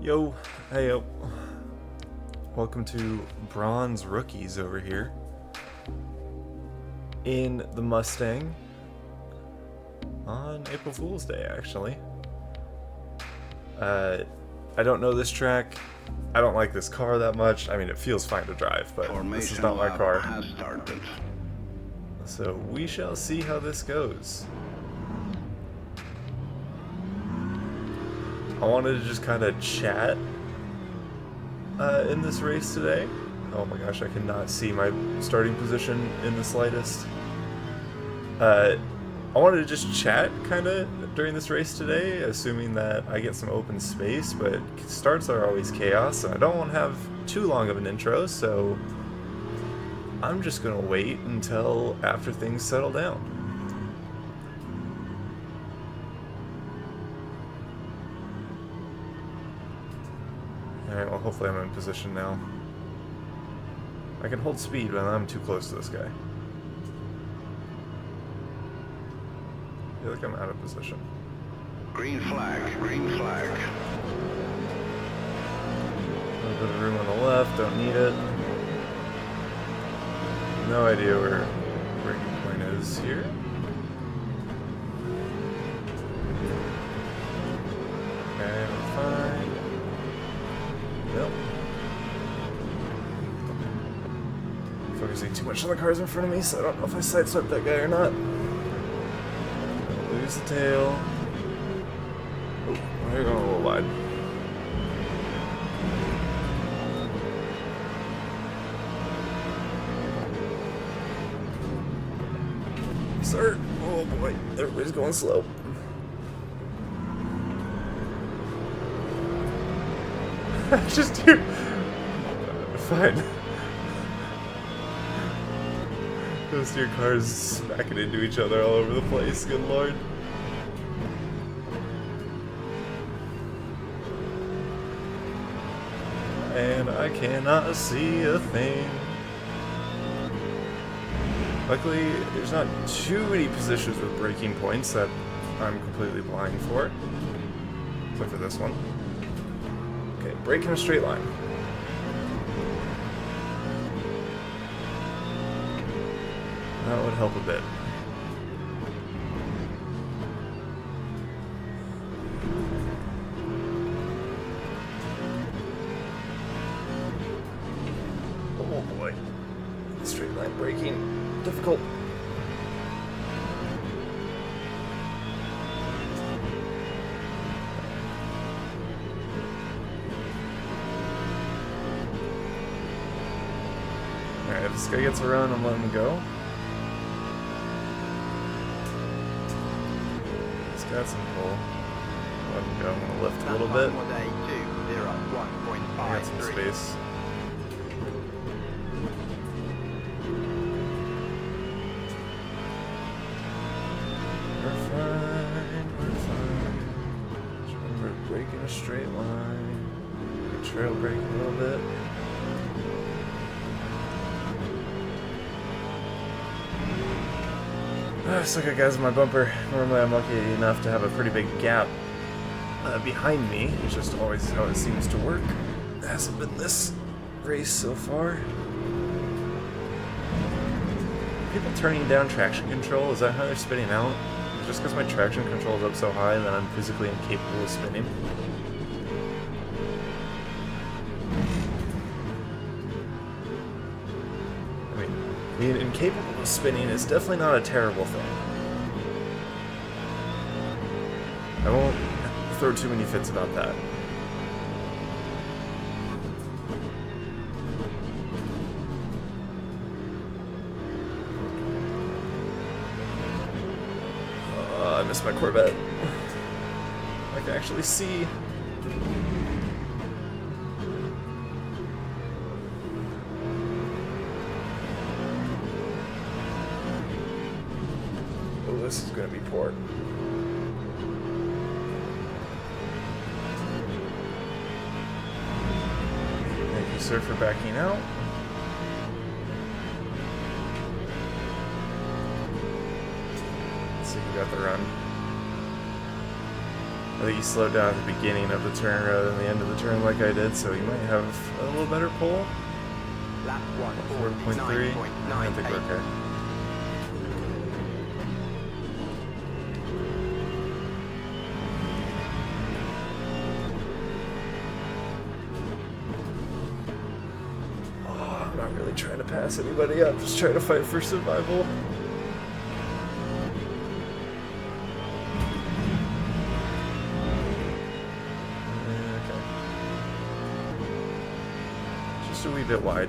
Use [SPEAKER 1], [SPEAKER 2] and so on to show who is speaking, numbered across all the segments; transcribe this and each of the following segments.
[SPEAKER 1] Yo, hey yo. Welcome to Bronze Rookies over here in the Mustang on April Fool's Day, actually. I don't know this track. I don't like this car that much. I mean, it feels fine to drive, but this is not my car. So we shall see how this goes. I wanted to just kind of chat in this race today. Oh my gosh, I cannot see my starting position in the slightest. I wanted to just chat kind of during this race today, assuming that I get some open space, but starts are always chaos, and I don't want to have too long of an intro, so I'm just going to wait until after things settle down. Alright, well hopefully I'm in position now. I can hold speed, but I'm too close to this guy. I feel like I'm out of position.
[SPEAKER 2] Green flag, green flag.
[SPEAKER 1] A little bit of room on the left, don't need it. No idea where braking point is here. Okay, I'm fine. Nope. Focusing too much on the cars in front of me, so I don't know if I sideswept that guy or not. Lose the tail. Oh, we're going a little wide. Sir! Oh boy, everybody's going slow. Just do. Fine. Those two cars smacking into each other all over the place, good lord. And I cannot see a thing. Luckily, there's not too many positions with braking points that I'm completely blind for. Except for this one. Okay, brake in a straight line. That would help a bit. Oh boy. Straight line braking. Difficult. Alright, if this guy gets a run, I'm letting him go. He's got some pull. Let him go. I'm going to lift a little bit. I got some space. We're fine. Just remember to brake in a straight line. Trail brake a little bit. Just look at guys in my bumper. Normally I'm lucky enough to have a pretty big gap behind me. It's just always how it seems to work. It hasn't been this race so far. People turning down traction control, is that how they're spinning out? Is it just because my traction control is up so high that I'm physically incapable of spinning? Being incapable of spinning is definitely not a terrible thing. I won't throw too many fits about that. I missed my Corvette. I can actually see. This is going to be poor. Thank you, sir, for backing out. Let's see who got the run. I think he slowed down at the beginning of the turn rather than the end of the turn like I did, so he might have a little better pull.
[SPEAKER 2] Lap
[SPEAKER 1] 4.3. I think we're okay. Oh, I'm not really trying to pass anybody up, just trying to fight for survival. A wee bit wide.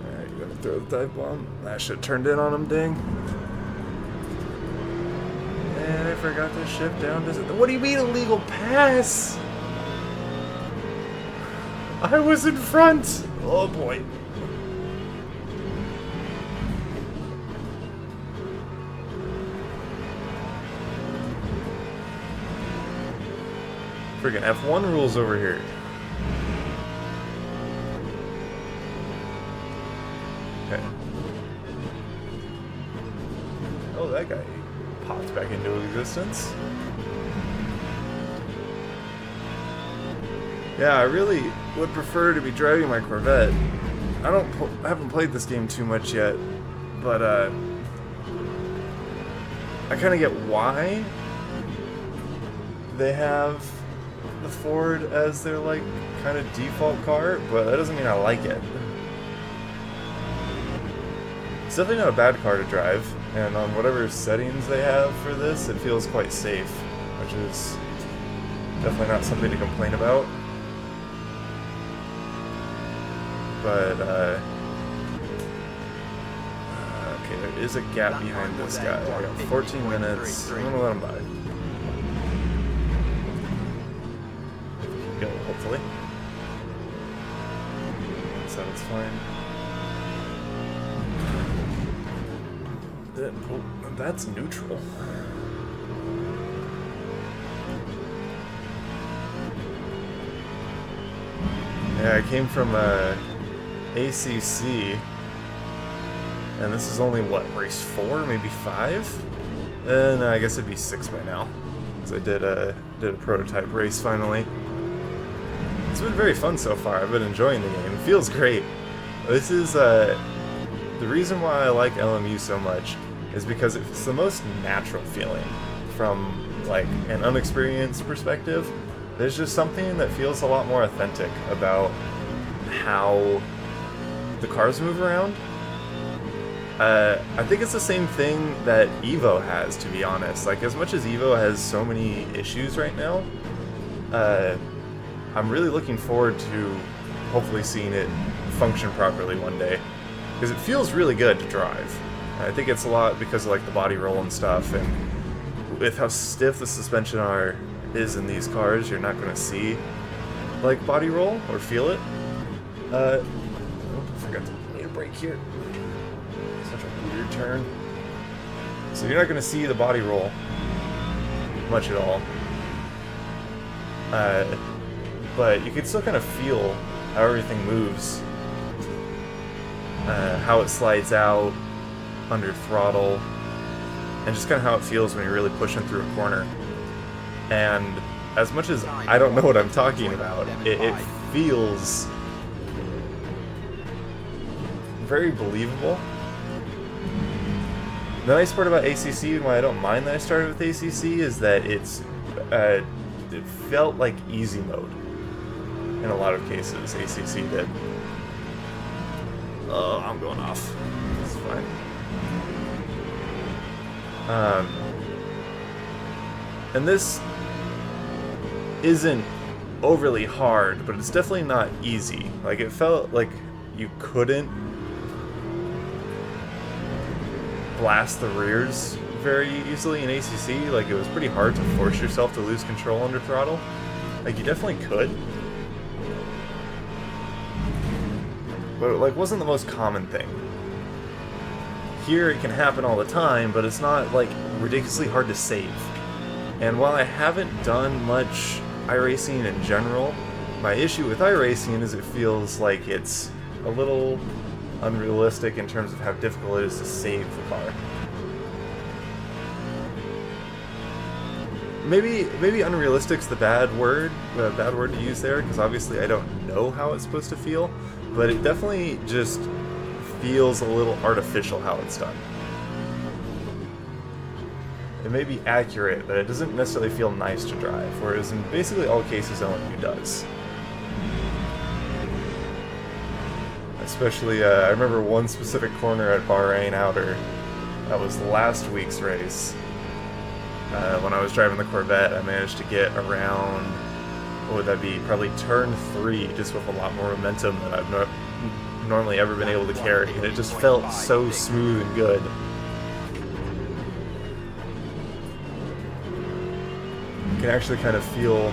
[SPEAKER 1] Alright, you gotta throw the dive bomb. I should have turned in on him, ding. And I forgot to shift down. Does it? What do you mean illegal pass? I was in front. Oh boy. Freaking F1 rules over here. Okay. Oh, that guy popped back into existence. Yeah, I really would prefer to be driving my Corvette. I haven't played this game too much yet, but I kind of get why they have the Ford as their like kind of default car, but that doesn't mean I like it. It's definitely not a bad car to drive, and on whatever settings they have for this, it feels quite safe, which is definitely not something to complain about. But, okay, there is a gap behind this guy. I got 14 minutes. I'm gonna let him by. Go, hopefully. So it's fine. Oh, that's neutral. Yeah, I came from ACC, and this is only what, race 4, maybe 5? And I guess it'd be 6 by now, because I did a prototype race finally. It's been very fun so far. I've been enjoying the game. It feels great. This is the reason why I like LMU so much is because it's the most natural feeling from like an unexperienced perspective. There's just something that feels a lot more authentic about how the cars move around. I think it's the same thing that Evo has, to be honest. Like, as much as Evo has so many issues right now, I'm really looking forward to hopefully seeing it function properly one day, because it feels really good to drive. I think it's a lot because of like the body roll and stuff, and with how stiff the suspension is in these cars, you're not going to see like body roll or feel it. I forgot to need a brake here. Such a weird turn. So you're not going to see the body roll much at all. But you can still kind of feel how everything moves, how it slides out under throttle, and just kind of how it feels when you're really pushing through a corner. And as much as I don't know what I'm talking about, it feels very believable. The nice part about ACC, and why I don't mind that I started with ACC, is that it felt like easy mode in a lot of cases. ACC did. Oh, I'm going off. It's fine. And this isn't overly hard, but it's definitely not easy. Like, it felt like you couldn't blast the rears very easily in ACC. Like, it was pretty hard to force yourself to lose control under throttle. Like, you definitely could, but it like wasn't the most common thing. Here it can happen all the time, but it's not like ridiculously hard to save. And while I haven't done much iRacing in general, my issue with iRacing is it feels like it's a little unrealistic in terms of how difficult it is to save the car. maybe unrealistic's the bad word to use there, because obviously I don't know how it's supposed to feel, but it definitely just feels a little artificial how it's done. It may be accurate, but it doesn't necessarily feel nice to drive, whereas in basically all cases LMU does. Especially, I remember one specific corner at Bahrain Outer. That was last week's race. When I was driving the Corvette, I managed to get around, what would that be, probably turn 3, just with a lot more momentum than I've normally ever been able to carry, and it just felt so smooth and good. You can actually kind of feel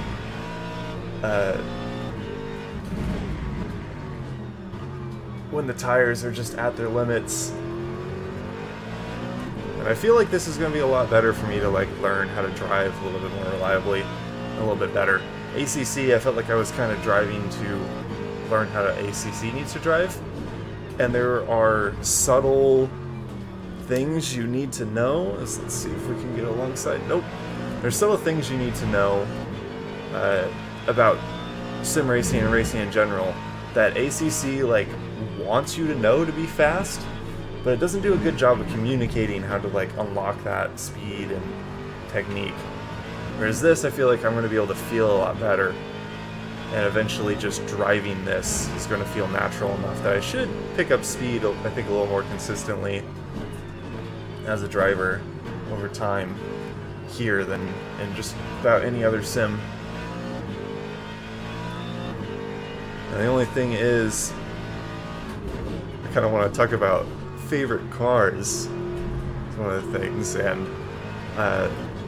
[SPEAKER 1] when the tires are just at their limits. And I feel like this is going to be a lot better for me to like learn how to drive a little bit more reliably, a little bit better. ACC, I felt like I was kind of driving to learn how to ACC needs to drive, and there are subtle things you need to know. Let's see if we can get alongside. Nope. There's subtle things you need to know about sim racing and racing in general that ACC like wants you to know to be fast, but it doesn't do a good job of communicating how to like unlock that speed and technique. Whereas this, I feel like I'm going to be able to feel a lot better, and eventually just driving this is going to feel natural enough that I should pick up speed, I think, a little more consistently as a driver over time here than in just about any other sim. And the only thing is, I kind of want to talk about favorite cars. It's one of the things, and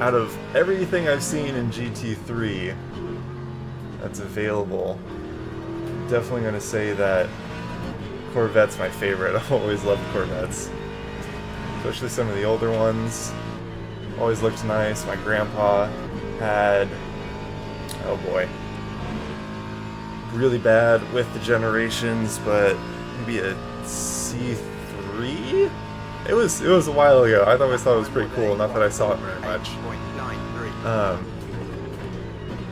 [SPEAKER 1] out of everything I've seen in GT3 that's available, I'm definitely going to say that Corvette's my favorite. I've always loved Corvettes, especially some of the older ones. Always looked nice. My grandpa had, oh boy, really bad with the generations, but maybe a C3? It was a while ago. I always thought it was pretty cool, not that I saw it very much.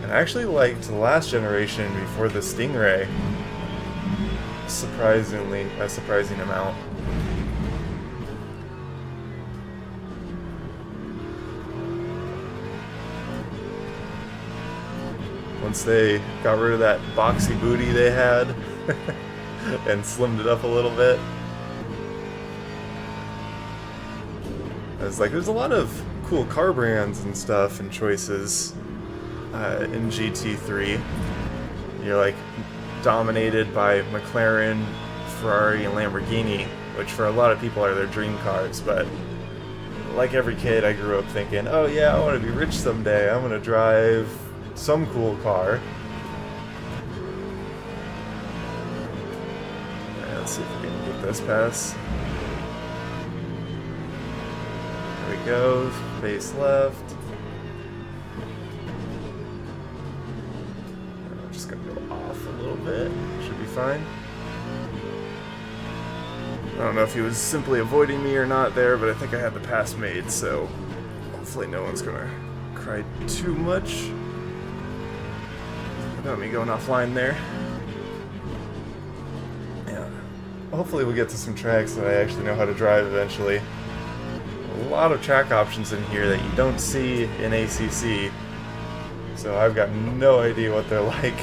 [SPEAKER 1] And I actually liked the last generation before the Stingray, surprisingly, a surprising amount. Once they got rid of that boxy booty they had and slimmed it up a little bit. It's like there's a lot of cool car brands and stuff and choices in GT3. You're like dominated by McLaren, Ferrari, and Lamborghini, which for a lot of people are their dream cars, but like every kid, I grew up thinking, oh yeah, I want to be rich someday, I'm going to drive some cool car. Right, let's see if we can get this pass. There we go, face left. I'm just going to go off a little bit, should be fine. I don't know if he was simply avoiding me or not there, but I think I had the pass made, so hopefully no one's going to cry too much about me going offline there. Yeah. Hopefully we'll get to some tracks that I actually know how to drive eventually. A lot of track options in here that you don't see in ACC, so I've got no idea what they're like.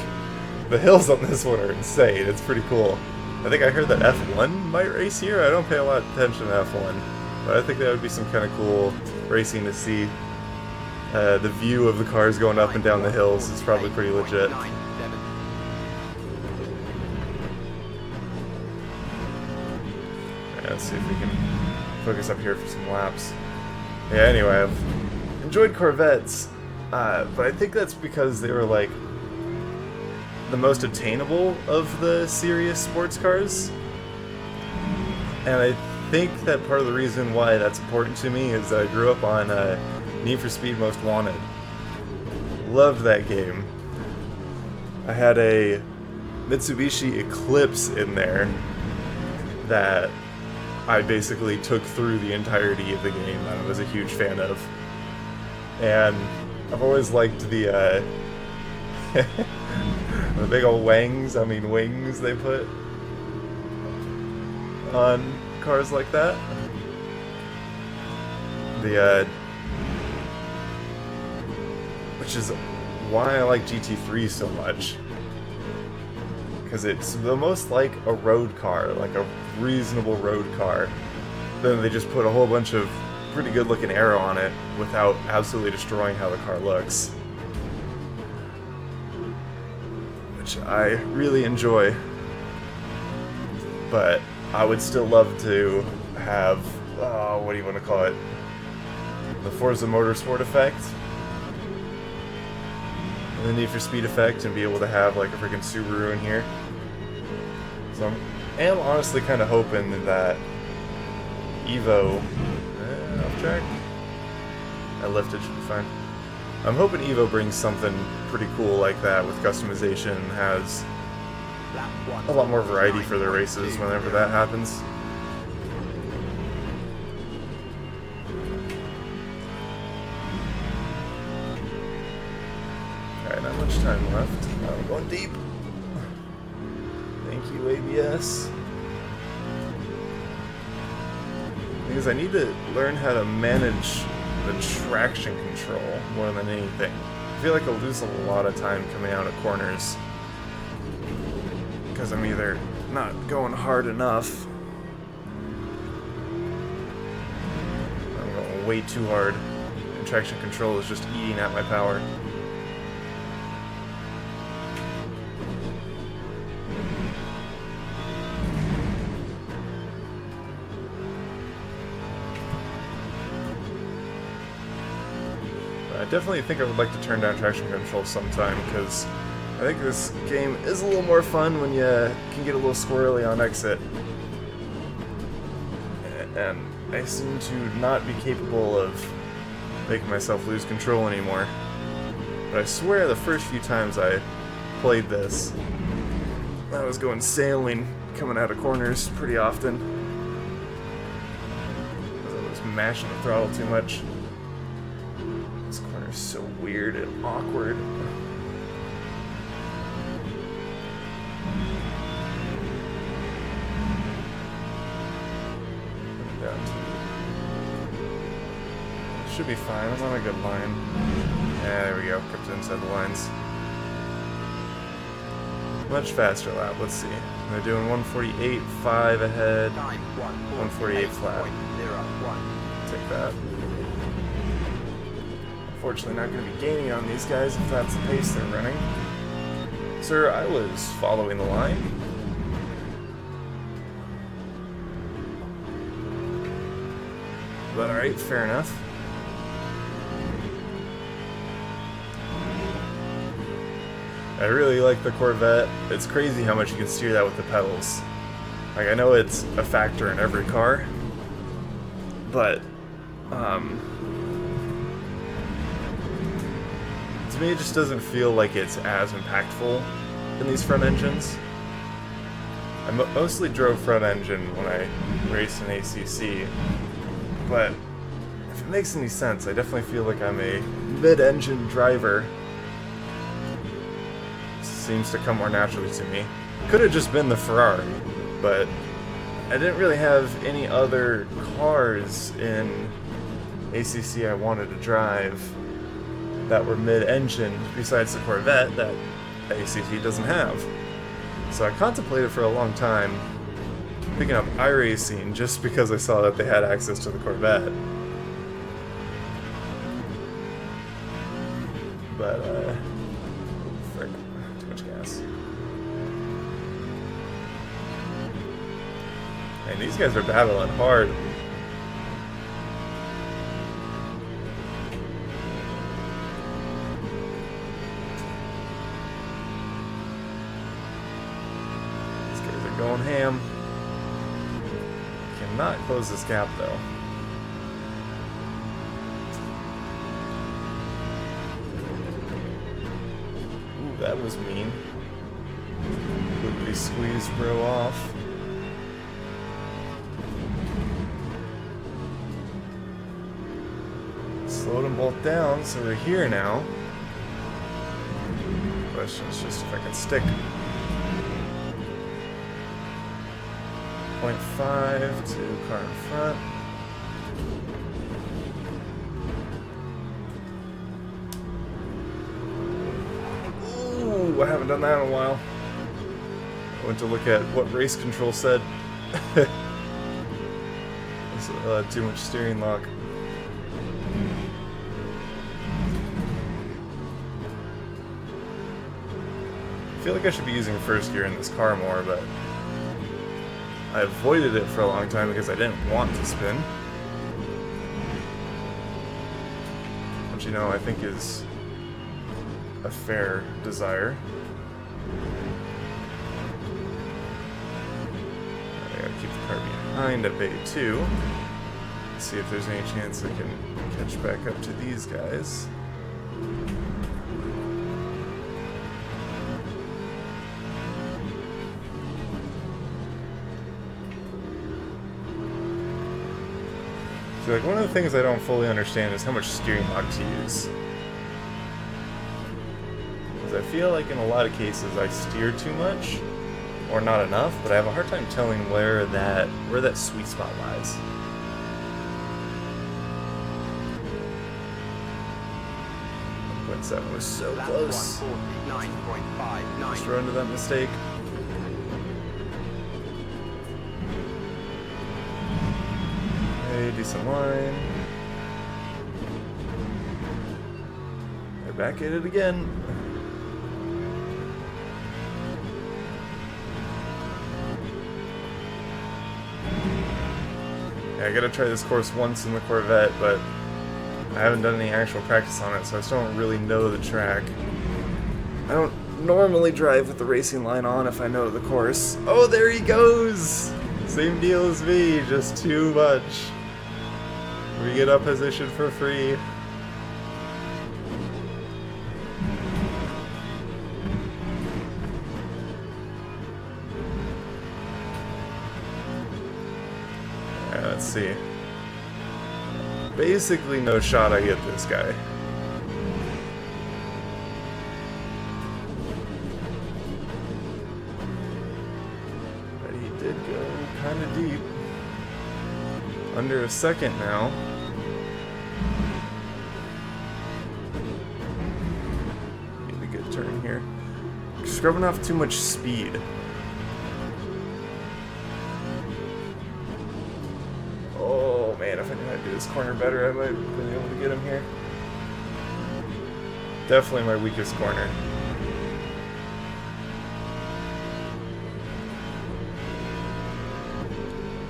[SPEAKER 1] The hills on this one are insane. It's pretty cool. I think I heard that F1 might race here. I don't pay a lot of attention to F1, but I think that would be some kind of cool racing to see. The view of the cars going up and down the hills is probably pretty legit. Yeah, let's see if we can focus up here for some laps. Yeah, anyway, I've enjoyed Corvettes, but I think that's because they were like the most attainable of the serious sports cars. And I think that part of the reason why that's important to me is that I grew up on Need for Speed Most Wanted. Loved that game. I had a Mitsubishi Eclipse in there that I basically took through the entirety of the game that I was a huge fan of. And I've always liked the the big old wings they put on cars like that. Which is why I like GT3 so much. Because it's the most like a road car, like a reasonable road car. Then they just put a whole bunch of pretty good looking aero on it without absolutely destroying how the car looks. Which I really enjoy. But I would still love to have, what do you want to call it? The Forza Motorsport effect. And the Need for Speed effect, and be able to have like a freaking Subaru in here. So I am honestly kind of hoping that Evo... off track? I lifted, should be fine. I'm hoping Evo brings something pretty cool like that with customization and has a lot more variety for their races whenever that happens. Alright, not much time left. I'm going deep. Thank you, ABS. Because I need to learn how to manage the traction control more than anything. I feel like I'll lose a lot of time coming out of corners because I'm either not going hard enough, I'm going way too hard, and traction control is just eating at my power. I definitely think I would like to turn down traction control sometime, because I think this game is a little more fun when you can get a little squirrely on exit. And I seem to not be capable of making myself lose control anymore. But I swear the first few times I played this, I was going sailing coming out of corners pretty often. Because I was mashing the throttle too much. This corner is so weird and awkward. Down to... Should be fine. I'm on a good line. Yeah, there we go. Kept it inside the lines. Much faster lap. Let's see. They're doing 148.5 ahead. 148 flat. Take that. Unfortunately, not going to be gaining on these guys if that's the pace they're running. Sir, I was following the line. But alright, fair enough. I really like the Corvette. It's crazy how much you can steer that with the pedals. Like, I know it's a factor in every car, but, to me, it just doesn't feel like it's as impactful in these front engines. I mostly drove front engine when I raced in ACC, but if it makes any sense, I definitely feel like I'm a mid-engine driver. Seems to come more naturally to me. Could have just been the Ferrari, but I didn't really have any other cars in ACC I wanted to drive that were mid-engine besides the Corvette that ACC doesn't have. So I contemplated for a long time picking up iRacing just because I saw that they had access to the Corvette. But, frick, too much gas. And these guys are battling hard. Going ham. Cannot close this gap though. Ooh, that was mean. Quickly squeezed bro off. slowed them both down, so we're here now. Question is just if I can stick 0.5 to car in front. Ooh, I haven't done that in a while. I went to look at what race control said. Too much steering lock. I feel like I should be using first gear in this car more, but I avoided it for a long time because I didn't want to spin. Which, you know, I think is a fair desire. I gotta keep the car behind at bay 2. See if there's any chance I can catch back up to these guys. So, like, one of the things I don't fully understand is how much steering lock to use. Because I feel like in a lot of cases I steer too much, or not enough, but I have a hard time telling where that sweet spot lies. That was so close. Just run into that mistake. Hey, decent line. They're back at it again. Yeah, I gotta try this course once in the Corvette, but I haven't done any actual practice on it, so I still don't really know the track. I don't normally drive with the racing line on if I know the course. Oh, there he goes! Same deal as me, just too much. We get up position for free. Yeah, let's see. Basically no shot I get this guy. But he did go kind of deep. Under a second now. Need a good turn here. Scrubbing off too much speed. Man, if I knew how to do this corner better, I might have been able to get him here. Definitely my weakest corner.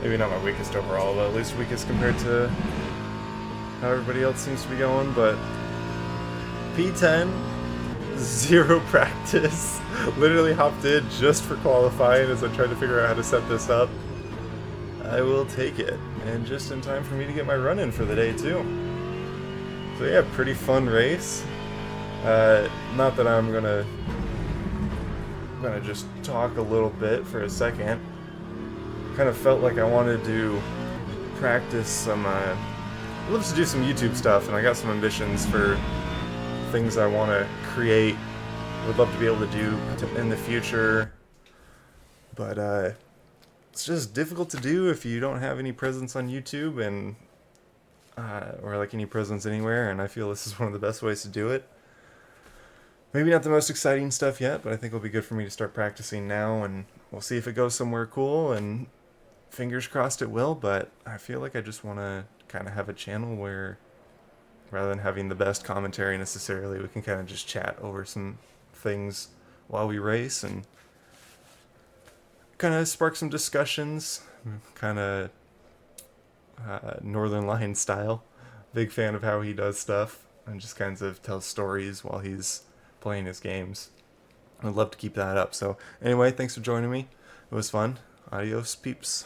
[SPEAKER 1] Maybe not my weakest overall, but at least weakest compared to how everybody else seems to be going, but P10, zero practice. Literally hopped in just for qualifying as I tried to figure out how to set this up. I will take it, and just in time for me to get my run in for the day too. So yeah, pretty fun race. Not that I'm gonna just talk a little bit for a second. Kind of felt like I wanted to practice some. I love to do some YouTube stuff, and I got some ambitions for things I want to create. Would love to be able to do in the future, but it's just difficult to do if you don't have any presence on YouTube and or like any presence anywhere, and I feel this is one of the best ways to do it. Maybe not the most exciting stuff yet, but I think it'll be good for me to start practicing now, and we'll see if it goes somewhere cool, and fingers crossed it will, but I feel like I just want to kind of have a channel where, rather than having the best commentary necessarily, we can kind of just chat over some things while we race, and kind of spark some discussions, kind of Northern Lion style. Big fan of how he does stuff, and just kinds of tells stories while he's playing his games. I'd love to keep that up. So anyway, thanks for joining me. It was fun. Adios, peeps.